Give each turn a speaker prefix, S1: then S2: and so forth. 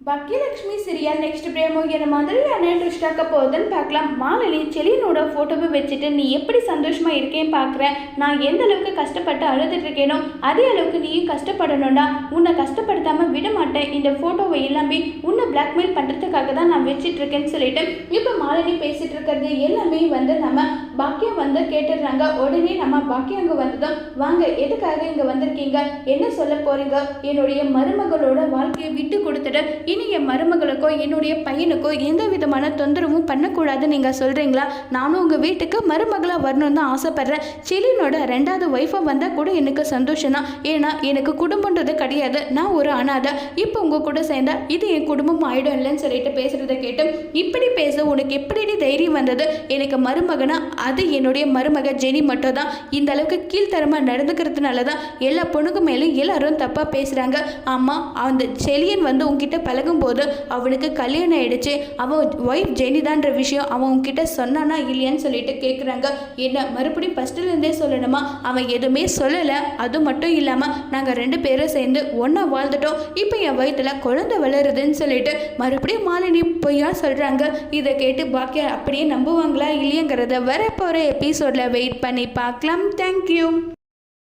S1: Baakiyalakshmi serial next பிரேமோ என்ன மாதிரியான twist ஆக்க போகுதுன்னு பார்க்கலாம். மாலினி செலியனோட ஃபோட்டோவை வச்சுட்டு நீ எப்படி சந்தோஷமாக இருக்கேன்னு பார்க்குறேன், நான் எந்த அளவுக்கு கஷ்டப்பட்டு அழுதுட்டு இருக்கேனோ அதே அளவுக்கு நீயும் கஷ்டப்படணும்டா, உன்னை கஷ்டப்படுத்தாமல் விட மாட்டேன், இந்த ஃபோட்டோவை எல்லாமே உன்னை பிளாக்மெயில் பண்ணுறதுக்காக தான் நான் வச்சுட்டு இருக்கேன்னு சொல்லிட்டு இப்போ மாலினி பேசிகிட்டு இருக்கிறது எல்லாமே நம்ம பாக்கியம் கேட்டுடுறாங்க. உடனே நம்ம பாக்கியம் அங்கே வந்ததும் வாங்க, எதுக்காக இங்கே வந்திருக்கீங்க, என்ன சொல்ல போகிறீங்க, என்னுடைய மருமகளோட வாழ்க்கையை விட்டு கொடுத்துட்டு இனி என் மருமகளுக்கோ என்னுடைய பையனுக்கோ எந்த விதமான தொந்தரவும் பண்ணக்கூடாதுன்னு நீங்கள் சொல்கிறீங்களா? நானும் உங்கள் வீட்டுக்கு மருமகளாக வரணும்னு தான் ஆசைப்பட்றேன். செலினோட 2வது ஒய்ஃபாக வந்தால் கூட எனக்கு சந்தோஷம் தான். ஏன்னா எனக்கு குடும்பன்றது கிடையாது, நான் ஒரு அனாதை. இப்போ உங்கள் கூட சேர்ந்தா இது என் குடும்பம் ஆகிடும் இல்லைன்னு சொல்லிட்டு பேசுகிறத கேட்டு இப்படி பேச உனக்கு எப்படி தைரியம் வந்தது? எனக்கு மருமகனா அது என்னுடைய மருமக ஜெனி மட்டும் தான். இந்த அளவுக்கு கீழ்த்தரமாக நடந்துக்கிறதுனால தான் எல்லா பொண்ணுக்கு மேலும் எல்லாரும் தப்பாக பேசுகிறாங்க. ஆமாம், அந்த செலியன் உங்ககிட்ட பழகும்போது அவனுக்கு கல்யாணம் ஆயிடுச்சு, அவன் ஒய்ஃப் ஜெனிதான்ற விஷயம் அவன் உங்ககிட்ட சொன்னானா இல்லையான்னு சொல்லிட்டு கேட்குறாங்க. என்ன மறுபடியும் ஃபஸ்ட்டுலேருந்தே சொல்லணுமா? அவன் எதுவுமே சொல்லலை. அது மட்டும் இல்லாமல் நாங்கள் 2 பேரும் சேர்ந்து ஒன்றா வாழ்ந்துட்டோம், இப்போ என் வயிற்றுல குழந்தை வளருதுன்னு சொல்லிட்டு மறுபடியும் மாலினி பொய்யா சொல்கிறாங்க. இதை கேட்டு பாக்கியா அப்படியே நம்புவாங்களா இல்லையங்கிறத வரப்போகிற எபிசோடில் வெயிட் பண்ணி பார்க்கலாம். தேங்க்யூ.